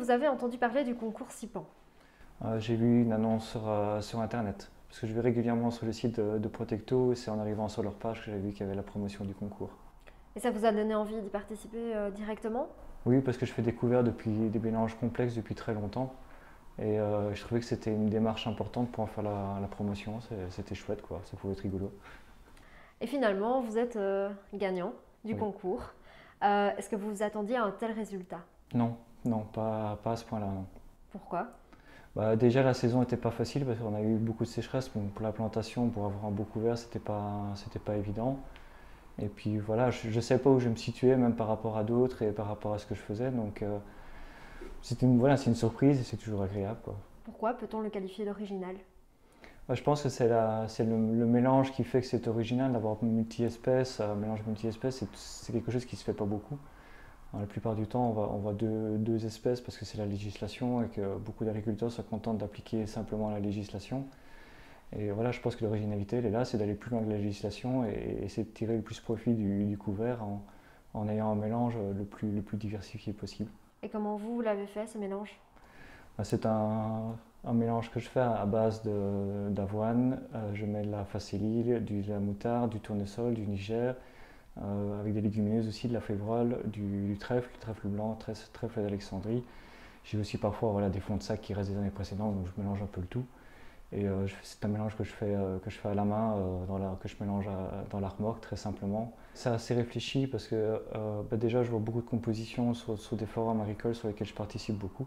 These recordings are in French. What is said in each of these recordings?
vous avez entendu parler du concours SIPAN? J'ai vu une annonce sur Internet, parce que je vais régulièrement sur le site de Protecto, et c'est en arrivant sur leur page que j'ai vu qu'il y avait la promotion du concours. Et ça vous a donné envie d'y participer directement? Oui, parce que je fais découvert depuis des mélanges complexes depuis très longtemps, et je trouvais que c'était une démarche importante pour en faire la promotion. C'était chouette, quoi. Ça pouvait être rigolo. Et finalement, vous êtes gagnant du Oui. concours. Est-ce que vous vous attendiez à un tel résultat? Non, non, pas à ce point-là, non. Pourquoi? Déjà, la saison n'était pas facile parce qu'on a eu beaucoup de sécheresse. Bon, pour la plantation, pour avoir un beau couvert, c'était pas évident. Et puis voilà, je ne savais pas où je me situais, même par rapport à d'autres et par rapport à ce que je faisais. Donc voilà, c'est une surprise et c'est toujours agréable, quoi. Pourquoi peut-on le qualifier d'original? Je pense que c'est le mélange qui fait que c'est original, d'avoir multi-espèces, un mélange multi-espèces, c'est quelque chose qui ne se fait pas beaucoup. La plupart du temps, on voit deux espèces parce que c'est la législation et que beaucoup d'agriculteurs se contentent d'appliquer simplement la législation. Et voilà, je pense que l'originalité, elle est là, c'est d'aller plus loin que la législation et essayer de tirer le plus profit du couvert en ayant un mélange le plus diversifié possible. Et comment vous l'avez fait, ce mélange? C'est un mélange que je fais à base d'avoine. Je mets de la facélie, de la moutarde, du tournesol, du Niger, avec des légumineuses aussi, de la févrole, du trèfle blanc, trèfle d'Alexandrie. J'ai aussi parfois voilà, des fonds de sac qui restent des années précédentes, donc je mélange un peu le tout. Et c'est un mélange que je fais à la main, que je mélange dans la remorque très simplement. C'est assez réfléchi parce que déjà je vois beaucoup de compositions sur des forums agricoles sur lesquels je participe beaucoup.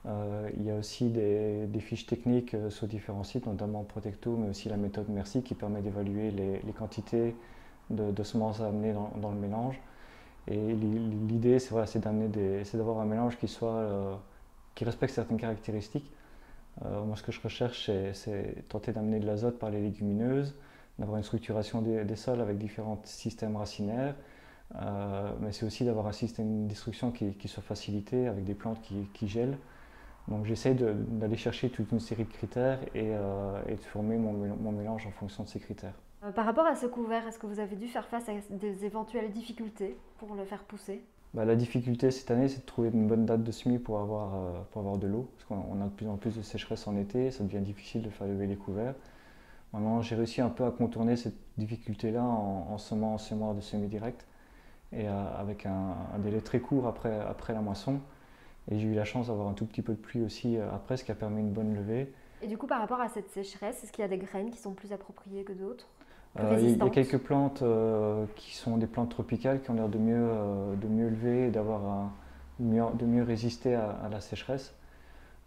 Il y a aussi des fiches techniques sur différents sites, notamment Protecto, mais aussi la méthode Merci qui permet d'évaluer les quantités de semences à amener dans le mélange. Et l'idée, c'est voilà, c'est d'avoir un mélange qui respecte certaines caractéristiques. Moi, ce que je recherche, c'est tenter d'amener de l'azote par les légumineuses, d'avoir une structuration des sols avec différents systèmes racinaires, mais c'est aussi d'avoir un système de destruction qui soit facilité avec des plantes qui gèlent. Donc j'essaie d'aller chercher toute une série de critères et de former mon mélange en fonction de ces critères. Par rapport à ce couvert, est-ce que vous avez dû faire face à des éventuelles difficultés pour le faire pousser? La difficulté cette année, c'est de trouver une bonne date de semis pour avoir de l'eau, parce qu'on a de plus en plus de sécheresse en été, ça devient difficile de faire lever les couverts. Maintenant, j'ai réussi un peu à contourner cette difficulté-là en semant en semoir de semi-direct et avec un délai très court après la moisson. Et j'ai eu la chance d'avoir un tout petit peu de pluie aussi après, ce qui a permis une bonne levée. Et du coup, par rapport à cette sécheresse, est-ce qu'il y a des graines qui sont plus appropriées que d'autres, plus Il y a résistantes? quelques plantes qui sont des plantes tropicales qui ont l'air de mieux lever et de mieux résister à la sécheresse.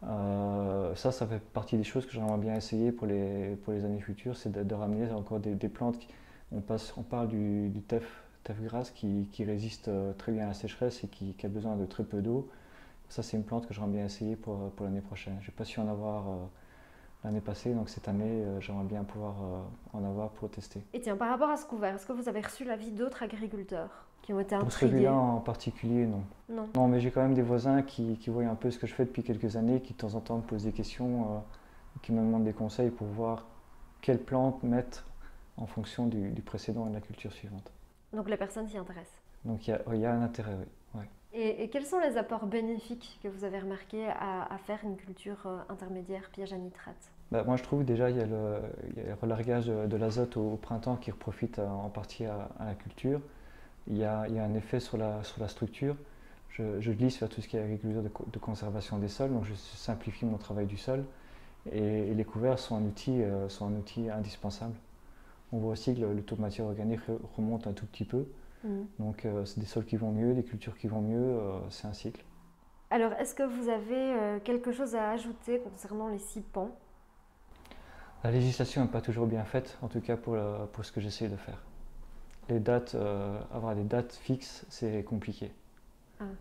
Ça fait partie des choses que j'aimerais bien essayer pour les années futures, c'est de ramener encore des plantes. On parle du teff grasse qui résiste très bien à la sécheresse et qui a besoin de très peu d'eau. Ça, c'est une plante que j'aimerais bien essayer pour l'année prochaine. Je n'ai pas su en avoir l'année passée, donc cette année, j'aimerais bien pouvoir en avoir pour tester. Et tiens, par rapport à ce couvert, est-ce que vous avez reçu l'avis d'autres agriculteurs qui ont été Pour intrigués? celui-là en particulier, non. Non. Non, mais j'ai quand même des voisins qui voient un peu ce que je fais depuis quelques années, qui de temps en temps me posent des questions, qui me demandent des conseils pour voir quelle plante mettre en fonction du précédent et de la culture suivante. Donc les personnes s'y intéressent. Donc il y a un intérêt, oui. Ouais. Et quels sont les apports bénéfiques que vous avez remarqués à faire une culture intermédiaire piège à nitrate? Moi je trouve déjà il y a le relargage de l'azote au printemps qui profite en partie à la culture. Il y a un effet sur la structure. Je glisse vers tout ce qui est agriculture de conservation des sols, donc je simplifie mon travail du sol. Et les couverts sont un outil indispensable. On voit aussi que le taux de matière organique remonte un tout petit peu. Donc c'est des sols qui vont mieux, des cultures qui vont mieux, c'est un cycle. Alors, est-ce que vous avez quelque chose à ajouter concernant les SIPAN? La législation n'est pas toujours bien faite, en tout cas pour ce que j'essaie de faire. Les dates, avoir des dates fixes, c'est compliqué.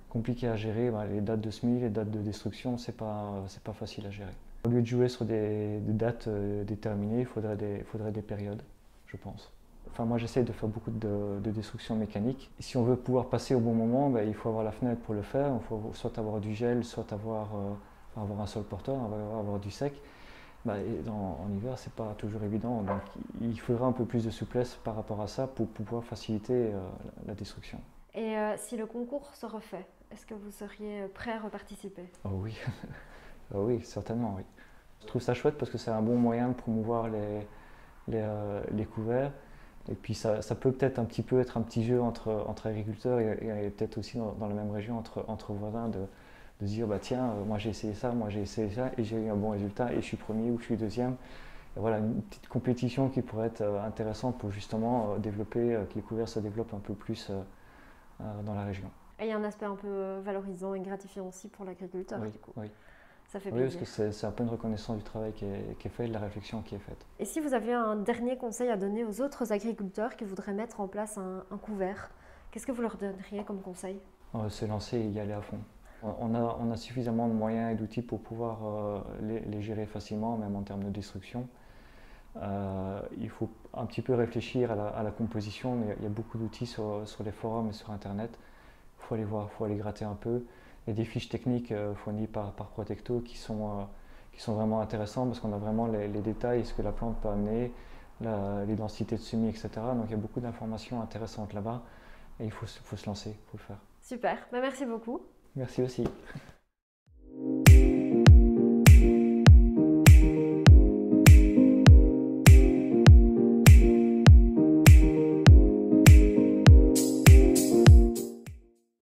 Compliqué à gérer, les dates de semis, les dates de destruction, c'est pas facile à gérer. Au lieu de jouer sur des dates déterminées, il faudrait des périodes, je pense. Enfin, moi j'essaie de faire beaucoup de destruction mécanique. Et si on veut pouvoir passer au bon moment, il faut avoir la fenêtre pour le faire. Il faut soit avoir du gel, soit avoir un sol porteur, avoir du sec. En hiver, c'est pas toujours évident, donc il faudra un peu plus de souplesse par rapport à ça pour pouvoir faciliter la destruction. Et si le concours se refait, est-ce que vous seriez prêt à reparticiper? Oh oui, oh oui, certainement, oui. Je trouve ça chouette parce que c'est un bon moyen de promouvoir les couverts. Et puis ça peut peut-être un petit peu être un petit jeu entre agriculteurs et peut-être aussi dans la même région entre voisins de dire bah tiens, moi j'ai essayé ça, moi j'ai essayé ça et j'ai eu un bon résultat et je suis premier ou je suis deuxième. Et voilà, une petite compétition qui pourrait être intéressante pour justement développer, que les couverts se développent un peu plus dans la région. Et il y a un aspect un peu valorisant et gratifiant aussi pour l'agriculteur, Oui, du coup. oui. Ça fait Oui, parce plaisir. que c'est un peu une reconnaissance du travail qui est fait, de la réflexion qui est faite. Et si vous aviez un dernier conseil à donner aux autres agriculteurs qui voudraient mettre en place un couvert, qu'est-ce que vous leur donneriez comme conseil? Se lancer et y aller à fond. On a suffisamment de moyens et d'outils pour pouvoir les gérer facilement, même en termes de destruction. Il faut un petit peu réfléchir à la composition, mais il y a beaucoup d'outils sur les forums et sur Internet. Il faut aller voir, il faut aller gratter un peu. Il y a des fiches techniques fournies par Protecto qui sont vraiment intéressantes parce qu'on a vraiment les détails, ce que la plante peut amener, les densités de semis, etc. Donc il y a beaucoup d'informations intéressantes là-bas et il faut se lancer, il faut le faire. Super, merci beaucoup. Merci aussi.